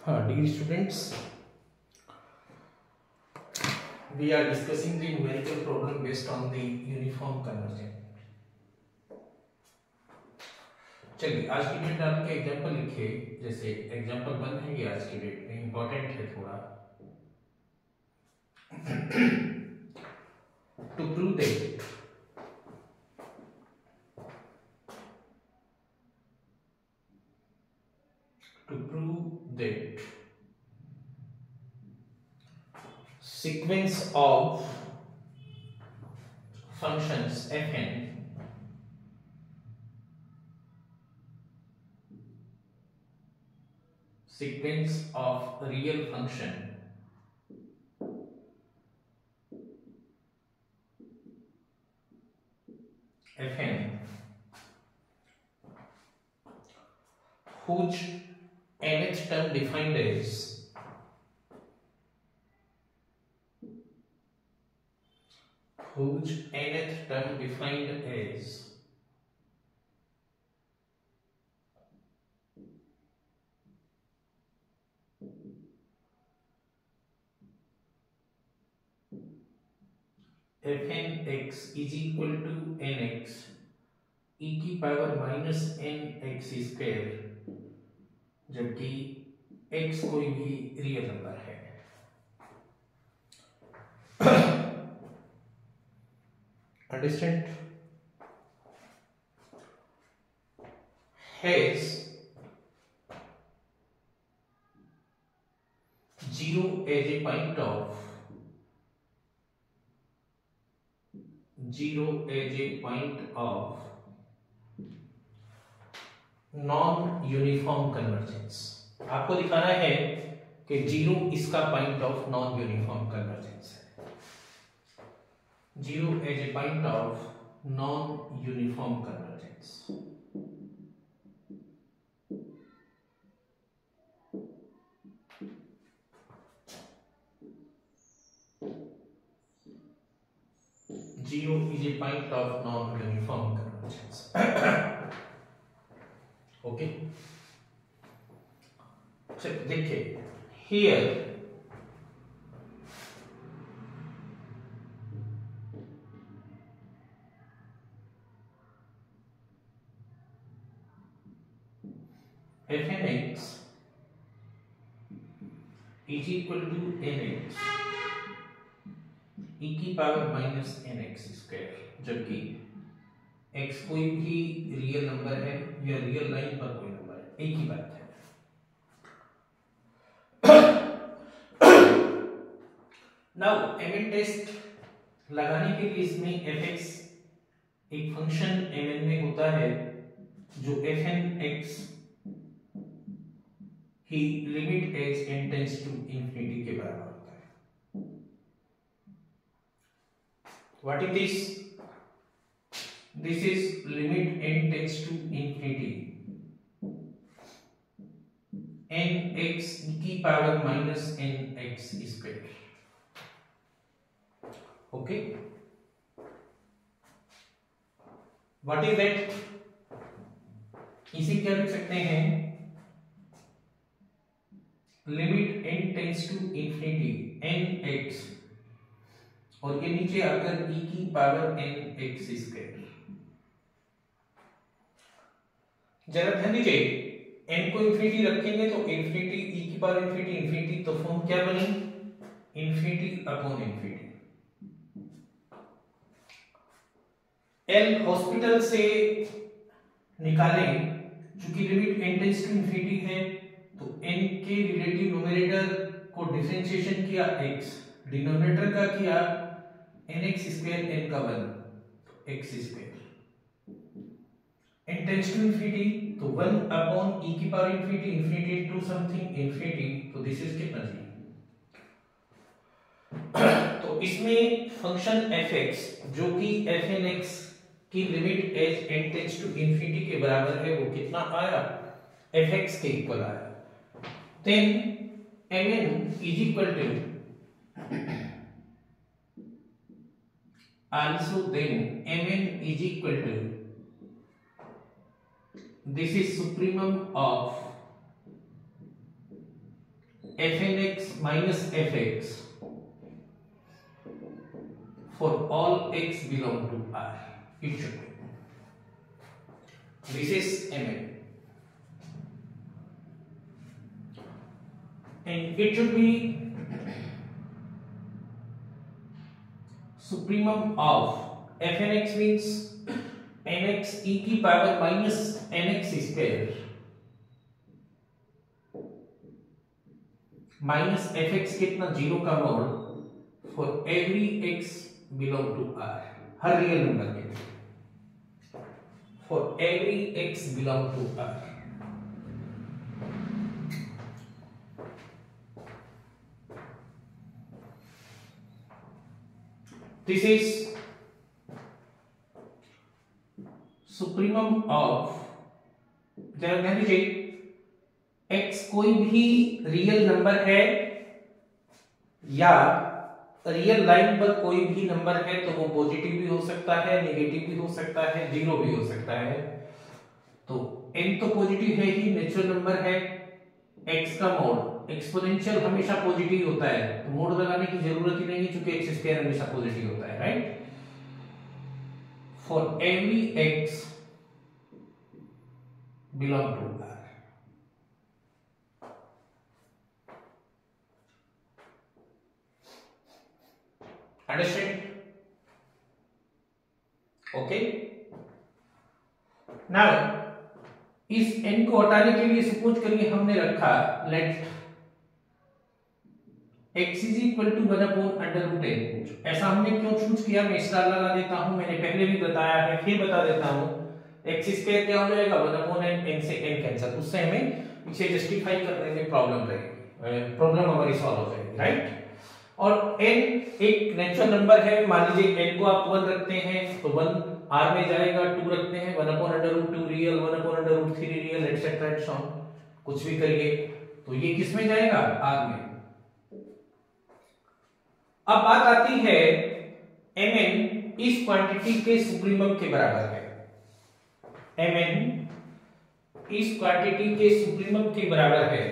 Dear students, we are discussing the numerical problem based on the uniform convergence. चलिए आज की date डाल के एग्जाम्पल लिखिए. जैसे एग्जाम्पल 1 है ये आज की डेट में इंपॉर्टेंट है थोड़ा. To prove that sequence of functions fn sequence of real function fn whose nth term defined as fn x is equal to nx e की पावर माइनस nx स्क्वायर, जबकि x कोई भी real number है. Understand? Has 0 as a point of non uniform convergence. आपको दिखाना है कि 0 इसका point of non uniform convergence है. 0 as a point of non uniform convergence. Zero is a point of non-uniform convergence. Okay. So देखिए here fnx is equal to nx e की power minus nx square, जबकि x कोई भी real number है या real line पर कोई number है, एक ही बात है. नाउ mn टेस्ट लगाने के लिए इसमें fx एक फंक्शन mn में होता है जो fnx की limit as n tends to infinity के बराबर होता है. What is this? This is limit n tends to infinity nx e की power minus nx square. Okay, what is that? इसे क्या लिख सकते हैं? Limit n tends to infinity nx और ये नीचे आकर e की पावर nx स्क्वायर. जरा ध्यान दीजिए, n को इंफिनिटी रखेंगे तो इंफिनिटी e की पावर इंफिनिटी इंफिनिटी, तो फॉर्म क्या बनी? Infinity upon infinity. l Hospital से निकालें, चूंकि limit n tends to infinity है तो n के रिलेटिव न्यूमरेटर को डिफरेंशिएशन किया x, डिनोमिनेटर का किया nx स्क्वायर, n का 1 x square. n tends to infinity तो 1 अपॉन e की power infinity infinity to something infinity, तो दिस इज कितना जी? तो इसमें फंक्शन fx जो कि fnx की limit as n tends to infinity के बराबर है, वो कितना आया? fx के इक्वल आया. Then mn is equal to also then mn is equal to, this is supremum of fnx minus fx for all x belong to R. It should be. This is Mn. And it should be supremum of fnx means nx e की power minus nx square minus fx कितना 0 का mod for every x belong to R, हर real number के लिए, for every x belong to R. This is supremum of, ध्यान दीजिए, x कोई भी रियल नंबर है या रियल लाइन पर कोई भी नंबर है तो वो पॉजिटिव भी हो सकता है, नेगेटिव भी हो सकता है, जीरो भी हो सकता है. तो n तो पॉजिटिव है ही, नेचुरल नंबर है. x का मोड एक्सपोनेंशियल हमेशा पॉजिटिव होता है, तो मोड लगाने की जरूरत ही नहीं क्योंकि x स्क्वायर हमेशा पॉजिटिव होता है, right. For every x belong to R. Understand? Okay. Now इस n को हटाने के लिए सपोज करिए हमने रखा let x is equal to 1/√n. ऐसा हमने क्यों चूज किया, मैं स्टार लगा देता हूं, मैंने पहले भी बताया है, फिर बता देता हूं. x स्क्वायर क्या हो जाएगा 1/n, n से n कैंसिल, उससे हमें इसे जस्टिफाई करने में प्रॉब्लम रहेगी, प्रॉब्लम हमारी सॉल्व हो जाएगी, राइट. और n एक नेचुरल नंबर है, मान लीजिए n को आप 1 रखते हैं तो 1 R में जाएगा, 2 रखते हैं 1/√2 real, 1/√3 real, etcetera and so on, कुछ भी करिए, तो ये किस में जाएगा, R में. अब बात आती है Mn इस क्वांटिटी के सुप्रीमम के बराबर है. Mn इस क्वांटिटी के सुप्रीमम के बराबर है.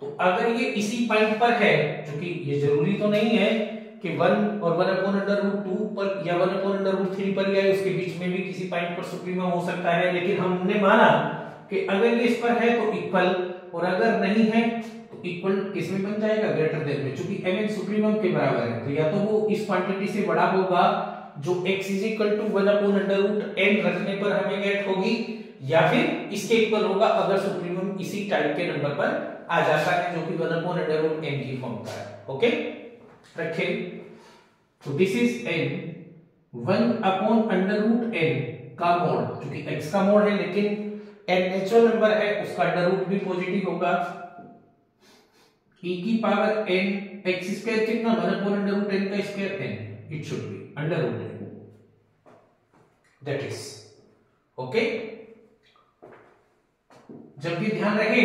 तो अगर ये इसी पॉइंट पर है, क्योंकि ये जरूरी तो नहीं है कि 1 और 1/√2 पर या 1/√3 पर या उसके बीच में भी किसी पॉइंट पर सुप्रीमम हो सकता है, लेकिन हमने माना कि अगर ये इस पर है तो इक्वल, और अगर नहीं है तो इक्वल किस में बन जाएगा, ग्रेटर देन में, क्योंकि Mn सुप्रीमम के बराबर है. तो या तो वो इस क्वांटिटी से बड़ा होगा जो x is equal to 1/√n रखने पर हमें गेट होगी, या फिर इसके इक्वल होगा अगर सुप्रीमम इसी टाइप के नंबर पर आ जाता है जो कि 1/√n की फॉर्म का है. ओके, रखें. तो दिस इज n 1/√n का मोड, क्योंकि x का मोड है लेकिन n नेचुरल नंबर है, उसका अंडर रूट भी पॉजिटिव होगा. e की पावर n, x स्क्वायर कितना 1/√n का square n, it should be √n, that is okay. जब भी ध्यान रहे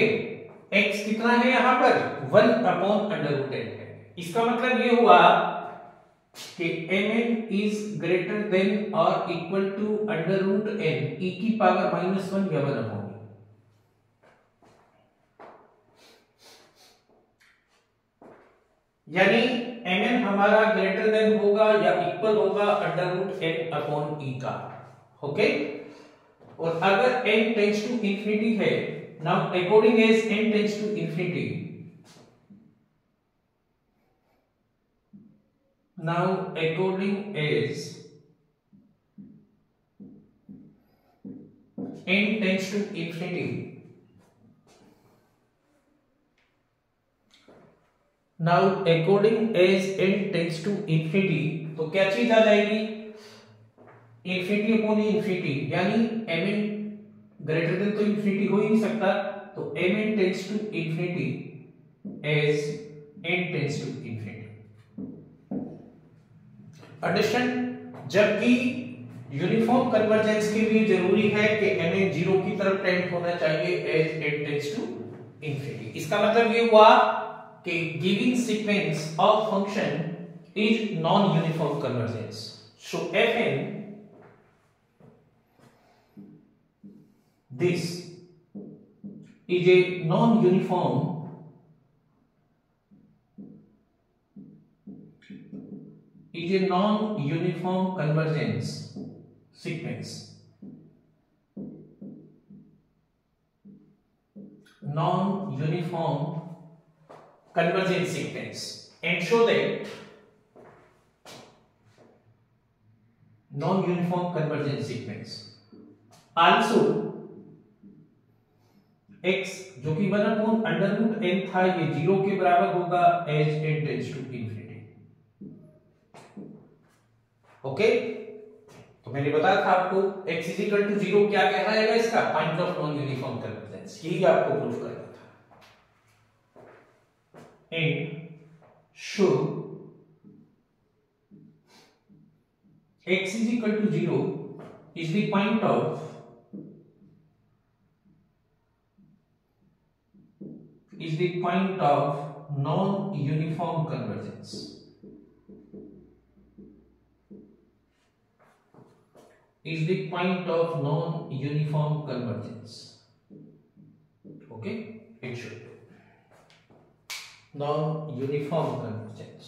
x कितना है यहां पर 1/√n है, इसका मतलब ये हुआ कि Mn इज ग्रेटर देन और इक्वल टू √n e की पावर -1 या 1/. यानी Mn हमारा ग्रेटर देन होगा या इक्वल होगा √n/e का. ओके, और अगर n टेंड्स टू इंफिनिटी है, now according as n tends to infinity, now according as n tends to infinity, now according as n tends to infinity, तो क्या चीज आ जाएगी, इंफिनिटी अपॉन इंफिनिटी, यानी Mn ग्रेटर देन तो infinity हो ही नहीं सकता, तो Mn tends to infinity as n tends to infinity. Understand. जबकि यूनिफॉर्म कन्वर्जेंस के लिए जरूरी है कि Mn 0 की तरफ टेंड होना चाहिए as n tends to infinity. इसका मतलब ये हुआ कि giving sequence of function is non uniform convergence. So Fn this is a non-uniform is a non-uniform convergence sequence. Non-uniform convergence sequence, and show that non-uniform convergence sequence also x जो कि 1/√n था ये 0 के बराबर होगा as n tends to infinity. Okay, तो मैंने बताया था आपको x = 0 क्या कहलाएगा, इसका point of non uniform convergence, यही आपको प्रूफ करना था। And show x = 0 is the point of non-uniform convergence. Is the point of non-uniform convergence. Okay, it should be non-uniform convergence.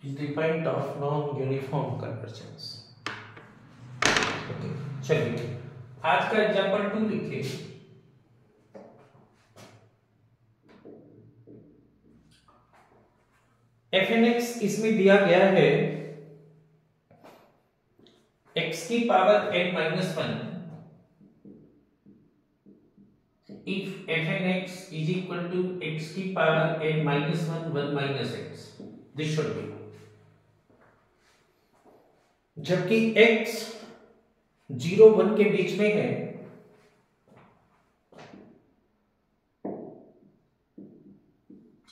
Is the point of non-uniform convergence. Okay, चलिए आज का example 2 लिखिए। fnx इसमें दिया गया है x की power n-1 if fnx is equal to x की power n-1 1 - x, this should be, जबकि x 0-1 के बीच में है,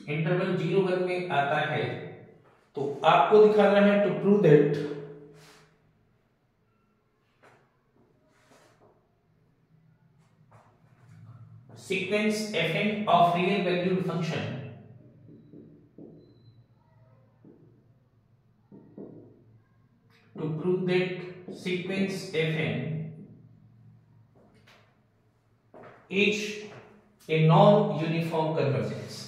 इंटरवल 0-1 में आता है, तो आपको दिखाना है to prove that sequence fn of real valued function to prove that sequence fn is a non-uniform convergence,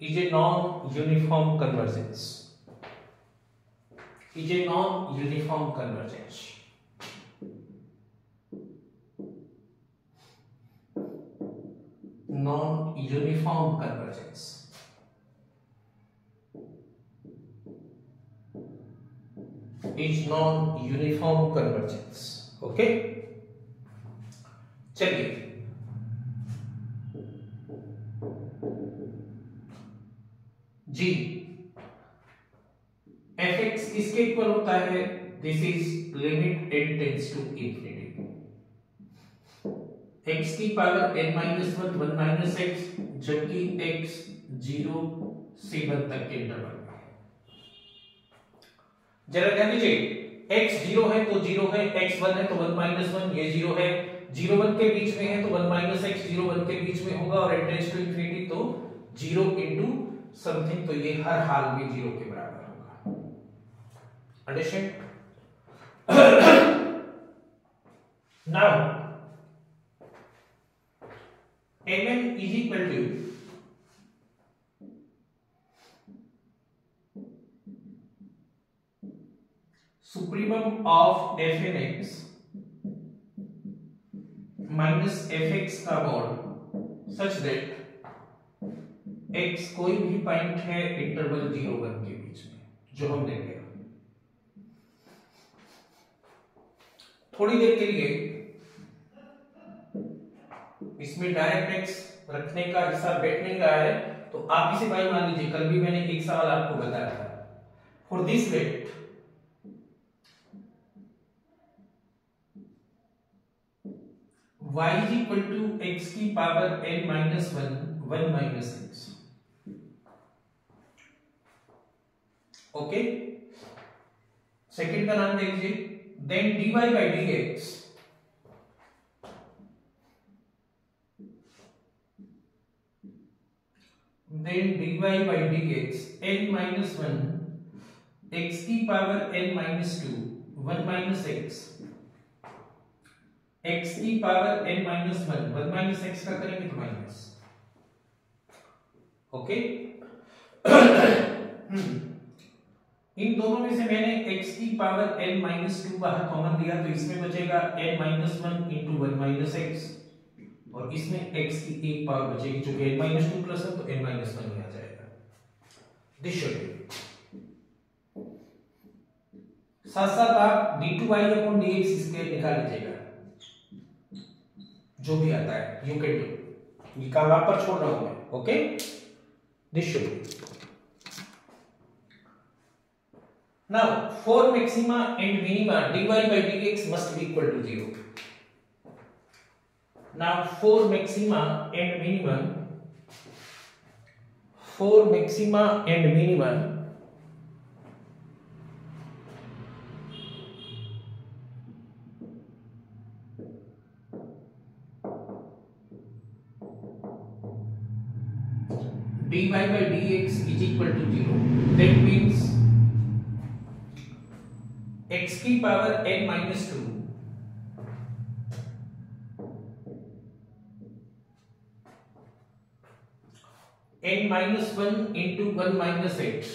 is a non-uniform convergence, is a non-uniform convergence. Non-uniform convergence. Is non-uniform convergence. Okay, चलिए जी fx किसके equal होता है, this is limit n tends to infinity, x की power n-1 1 - x, जबकि x 0 से 1 तक के interval में है। जरा ध्यान दीजिए, x 0 है तो 0 है, x 1 है तो 1 - 1, ये 0 है, 0-1 के बीच में है तो 1 - x 0-1 के बीच में होगा, और n टेंड्स टू इंफिनिटी तो 0 into समथिंग, तो ये हर हाल में 0 के बराबर होगा। Understand? Now mn is equal to supremum of fnx minus fx का मॉड such that x कोई भी पॉइंट है इंटरवल 0-1 के बीच में, जो हमने लिया। थोड़ी देर के लिए इसमें डायरेक्ट x रखने का हिस्सा बैठने का है, तो आप इसे y मान लीजिए। कल भी मैंने एक सवाल आपको बताया था, for this wait y is equal to x की power n-1 1 - x, okay, second का नाम दे लीजिए, then dy by dx then dy by dx n minus 1 x की power n minus 2 1 minus x x की power n minus 1 1 minus x का करेंगे तो माइनस, ओके। इन दोनों में से मैंने x की पावर n minus 2 बाहर कॉमन लिया तो इसमें बचेगा n minus 1 into 1 minus x और इसमें x की एक पावर बचेगी जो कि n minus 2 प्लस है तो n minus 1 ही आ जाएगा। दिस शुड बी, साथ साथ आप d2y अपॉन dx स्क्वायर निकाल लीजिएगा, जो भी आता है यू कैन डू, ये काम आप पर छोड़ रहा हूं मैं, okay. This should be, now for maxima and minima dy by dx must be equal to 0। Now for maxima and minimum, dy by dx is equal to 0. That means x की power n minus 2 n minus 1 into 1 minus h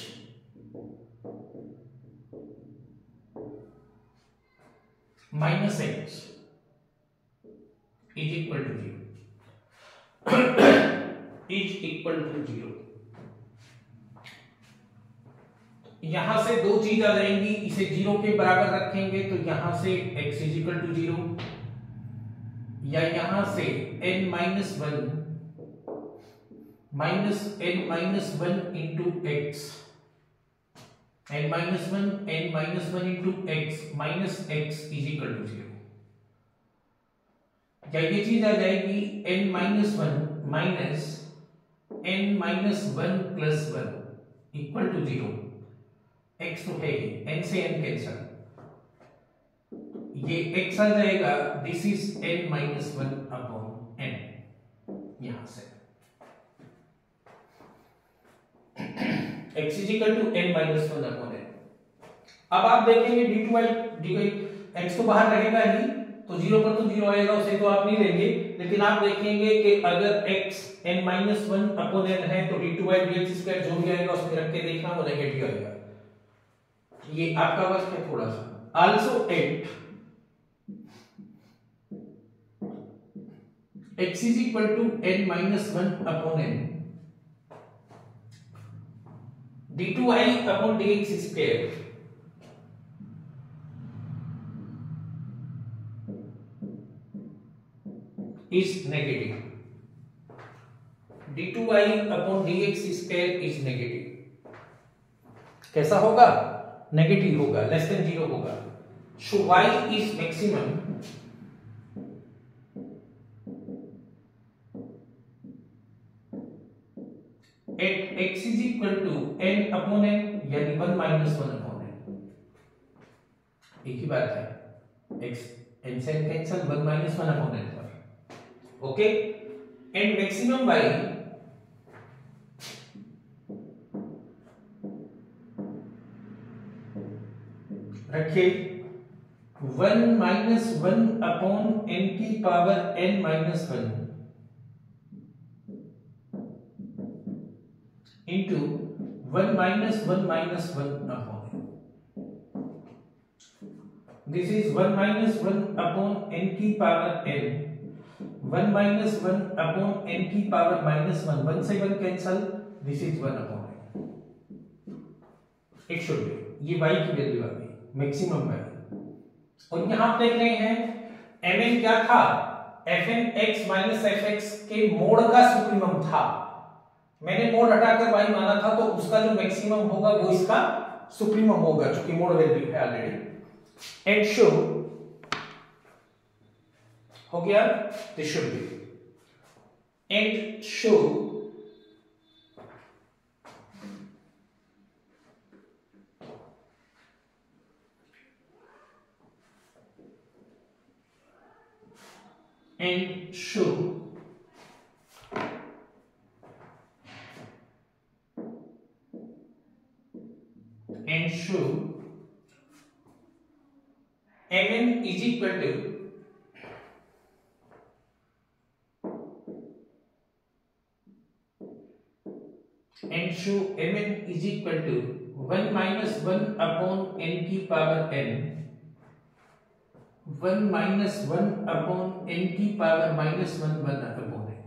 minus h is equal to 0 is equal to 0। यहां से दो चीज आ जाएंगी, इसे 0 के बराबर रखेंगे तो यहां से x is equal to 0 या यहां से n minus 1 minus n minus 1 into x n minus 1 into x minus x is equal to 0, या ये चीज आ जाएगी n minus 1 minus n minus 1 plus 1 equal to 0, x तो है ही, n से n कैंसल, ये x आ जाएगा, this is n minus 1 upon n, यहां से x is equal to n minus 1 upon n। अब आप देखेंगे d2y dy x तो बाहर रहेगा ही तो 0 पर तो 0 आएगा, उसे तो आप नहीं लेंगे, लेकिन आप देखेंगे कि अगर x n minus 1 upon n है तो d2y dx स्क्वायर जो भी आएगा उसमें रख के देखना वो नेगेटिव आएगा, ये आपका वर्क है थोड़ा सा। Also at x is equal to n minus 1 upon n d2y upon dx square is negative, d2y upon dx square is negative, कैसा होगा, नेगेटिव होगा, लेस देन 0 होगा। सो y is maximum at x is equal to n upon n यानी 1 minus 1 upon n, एक ही बात है, x n से n cancel 1 minus 1 upon n पर, ओके। एंड मैक्सिमम y रखिए 1 minus 1 upon n की power n minus 1 into 1 minus 1 minus 1 upon n, this is 1 minus 1 upon n की power n, 1 minus 1 upon n की power minus 1, 1 से 1 cancel, this is 1 upon n, it should be, ये y की value आ गई maximum y। और यहां आप देख रहे हैं mn क्या था, fn x minus fx के मोड का सुप्रीमम था, मैंने मोड हटाकर y माना था तो उसका जो मैक्सिमम होगा वो इसका सुप्रीमम होगा क्योंकि मोड वैल्यू है ऑलरेडी। एंड शो हो गया, this should B and show and show Mn is equal to and show Mn is equal to 1 minus 1 upon n की power n, 1 minus 1 upon n की power minus 1 1 upon n,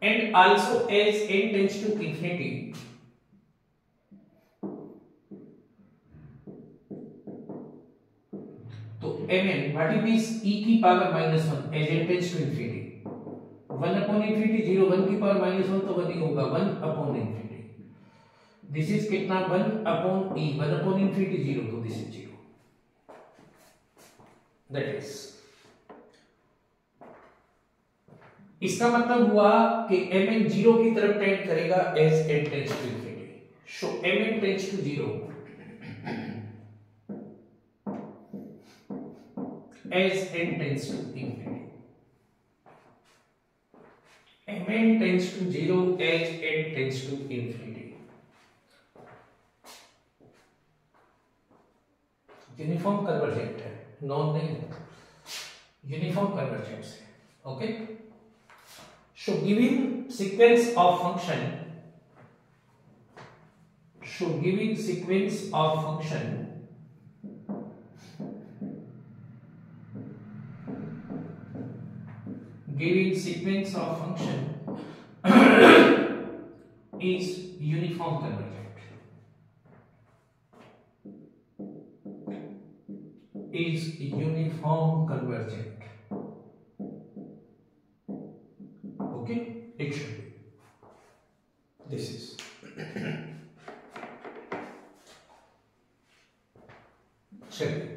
and also as n tends to infinity, तो Mn what it is e की power minus 1 as n tends to infinity, 1 upon infinity 0, 1 की power minus 1 तो 1 ही होगा, 1 upon infinity, this is कितना 1 upon e, 1 upon infinity 0, तो this is 0, that is, इसका मतलब हुआ कि Mn 0 की तरफ टेंड करेगा as n tends to infinity, so Mn tends to 0 as n tends to infinity, Mn tends to 0 as n tends to infinity, uniform convergent है, non नहीं, uniform convergence है, okay. So giving sequence of function, giving sequence of function is uniform convergent, is uniform convergent, okay, it should be, this is चलिए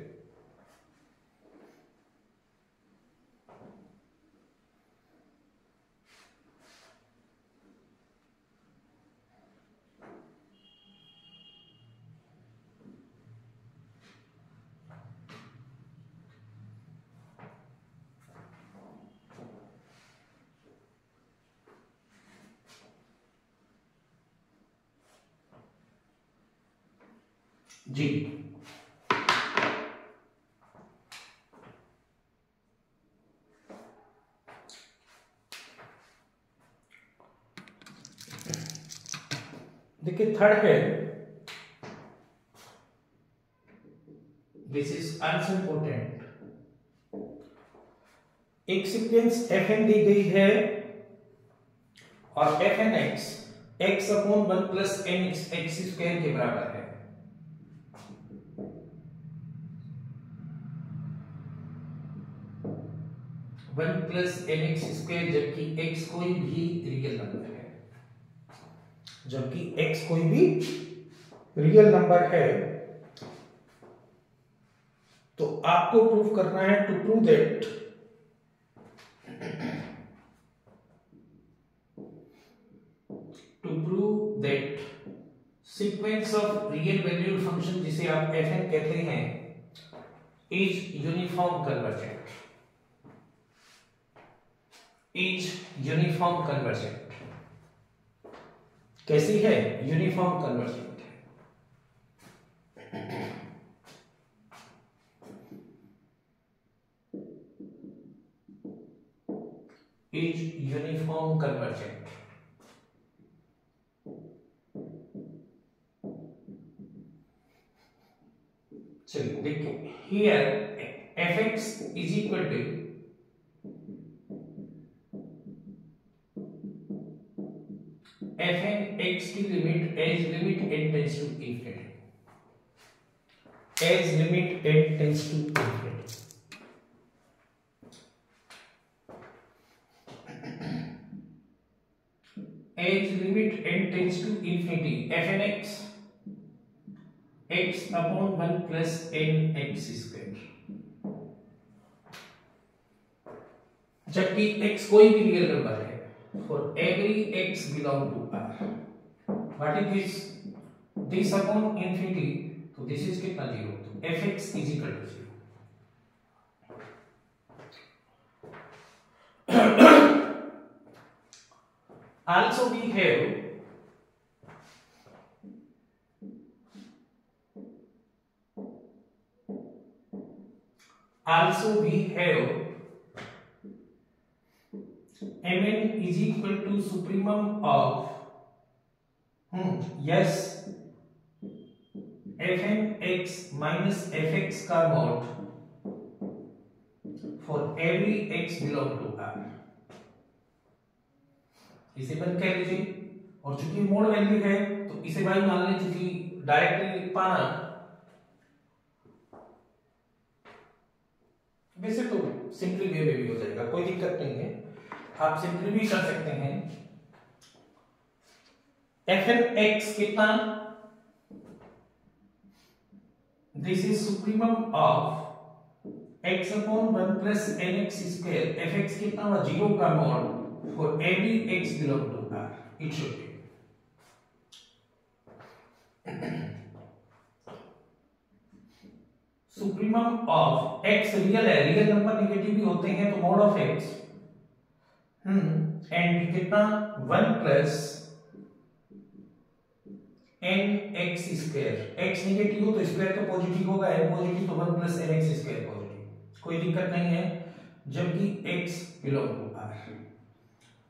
जी, देखिए third है, this is also important, एक sequence fn दी गई है और fn x x upon 1 plus n x square के बराबर है, one plus n x square, जबकि x कोई भी रियल नंबर है, जबकि x कोई भी रियल नंबर है, तो आपको प्रूव करना है, to prove that sequence of real valued function, जिसे आप fn कहते हैं, इज यूनिफॉर्म कन्वर्जेंट, कैसी है, यूनिफॉर्म कन्वर्जेंट है, इज यूनिफॉर्म कन्वर्जेंट, चलिए देखिए, here fx is equal to fn x की limit as limit n tends to infinity, as limit n tends to infinity, as limit n tends to infinity, fn x x upon 1 plus n x square, जबकि x कोई भी real number है, for every x belong to R, what is this upon infinity, तो this is कितना 0, तो fx is equal to 0, Also we have Mn is equal to supremum of yes Fnx minus Fx का mod for every x belong to R। इसे बंद कर लीजिए, और चूंकि मोड वैल्यू है तो इसे भाई मान लें, चूंकि डायरेक्टली लिख पाना, वैसे तो सिंपली वे में भी हो जाएगा, कोई दिक्कत नहीं है, आप सिंपली भी कर सकते हैं। Fnx कितना, this is supremum of x upon 1 plus nx square, fx कितना हुआ 0 का mod for every x belong to R, it should be supremum of x real है, रियल नंबर नेगेटिव भी होते हैं तो मॉड ऑफ x एंड कितना 1 plus nx square, x negative हो तो स्क्वायर तो पॉजिटिव होगा, n पॉजिटिव तो 1 प्लस nx स्क्वायर पॉजिटिव, कोई दिक्कत नहीं है, जबकि x बिलोंग टू R।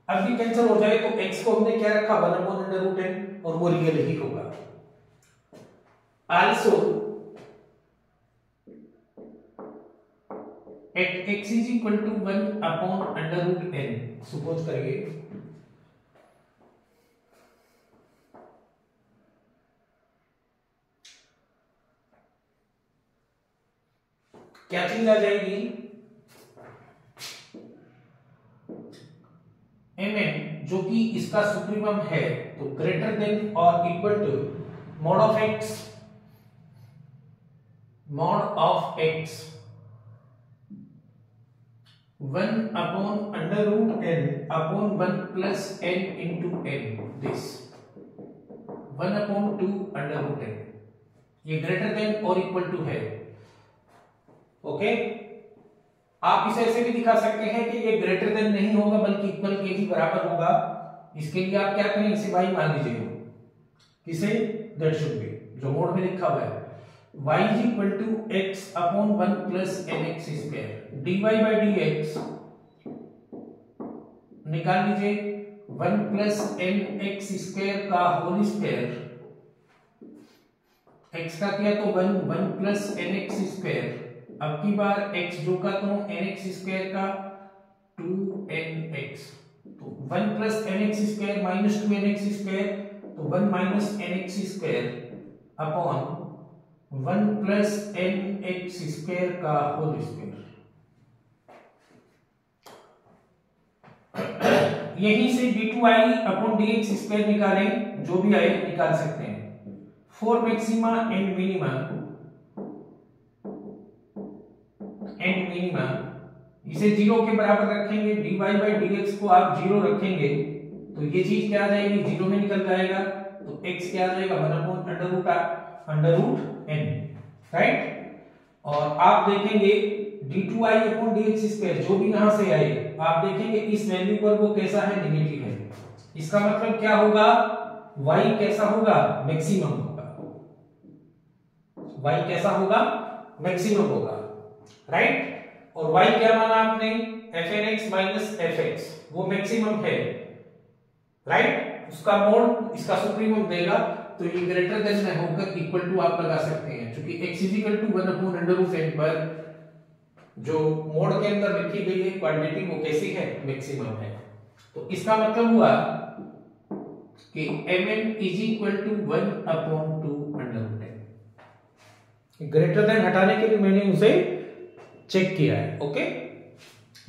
अब भी कैंसिल हो जाए तो x को हमने क्या रखा 1/√n और वो रियल ही होगा। Also at x is equal to 1/√n, suppose करिए क्या चीज आ जाएगी, mn जो कि इसका सुप्रीमम है, तो ग्रेटर देन और equal to mod of x 1/√n upon 1 plus n into n, this 1/2√n, ये ग्रेटर देन और इक्वल टू है। ओके, आप इसे ऐसे भी दिखा सकते हैं कि ये ग्रेटर देन नहीं होगा बल्कि इक्वल के ही बराबर होगा। इसके लिए आप क्या करें, इसे y मान लीजिए, किसे दैट शुड बी जो मोड में लिखा हुआ है y is equal to x upon 1 plus nx square, dy by dx निकाल लीजिए 1 plus nx square का होल स्क्वायर, x का किया तो 1 plus nx square, अब की बार x जो का तो nx स्क्वायर का 2nx, तो 1 plus nx square minus 2nx square, तो 1 minus nx square upon 1 plus nx square का होल स्क्वायर। यहीं से d2i अपॉन dx स्क्वायर निकालें, जो भी आए निकाल सकते हैं। फॉर मैक्सिमा एंड मिनिमा इसे 0 के बराबर रखेंगे, dy by dx को आप 0 रखेंगे तो ये चीज क्या आ जाएगी, 0 में निकल जाएगा, तो x क्या आ जाएगा 1/√n, राइट। और आप देखेंगे d2i अपॉन dx स्क्वायर जो भी यहां से आए, आप देखेंगे इस वैल्यू पर वो कैसा है, नेगेटिव है। इसका मतलब क्या होगा, y कैसा होगा, मैक्सिमम होगा, y कैसा होगा, मैक्सिमम होगा, राइट। और y क्या माना आपने, fnx माइनस fx, वो मैक्सिमम है, राइट। उसका मोड इसका सुप्रीमम देगा, तो ये ग्रेटर देन में होकर इक्वल टू आप लगा सकते हैं, क्योंकि x is equal to 1/√n पर जो मोड के अंदर लिखी गई है क्वांटिटी वो कैसी है, मैक्सिमम है। तो इसका मतलब हुआ कि mn is equal to 1/2√n। Greater than हटाने के लिए मैंने उसे चेक किया है। Okay,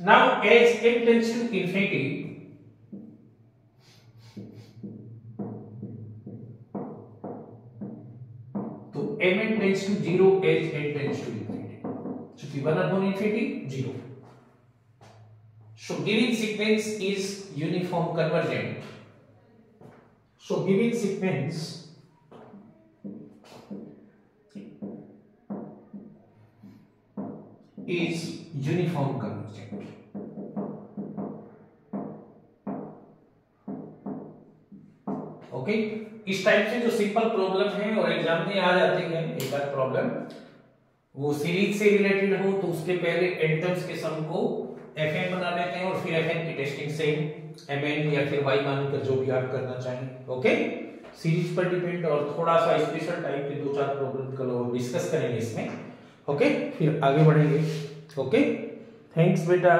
now as n tends to infinity, तो mn tends to 0 as n tends to infinity, चूंकि 1/∞ 0। So given sequence is uniform convergent, so given sequence is uniform convergent, okay, इस टाइप से जो सिंपल प्रॉब्लम है और exam में आ जाते हैं एक बार प्रॉब्लम, वो सीरीज से रिलेटेड हो तो उसके पहले एन टर्म्स के सम को fn बना लेते हैं और फिर fn की टेस्टिंग से mn या फिर y मानकर जो भी आप करना चाहें। ओके, सीरीज पर डिपेंड और थोड़ा सा स्पेशल टाइप के 2-4 प्रॉब्लम को डिस्कस करेंगे इसमें। ओके, फिर आगे बढ़ेंगे। ओके, थैंक्स बेटा।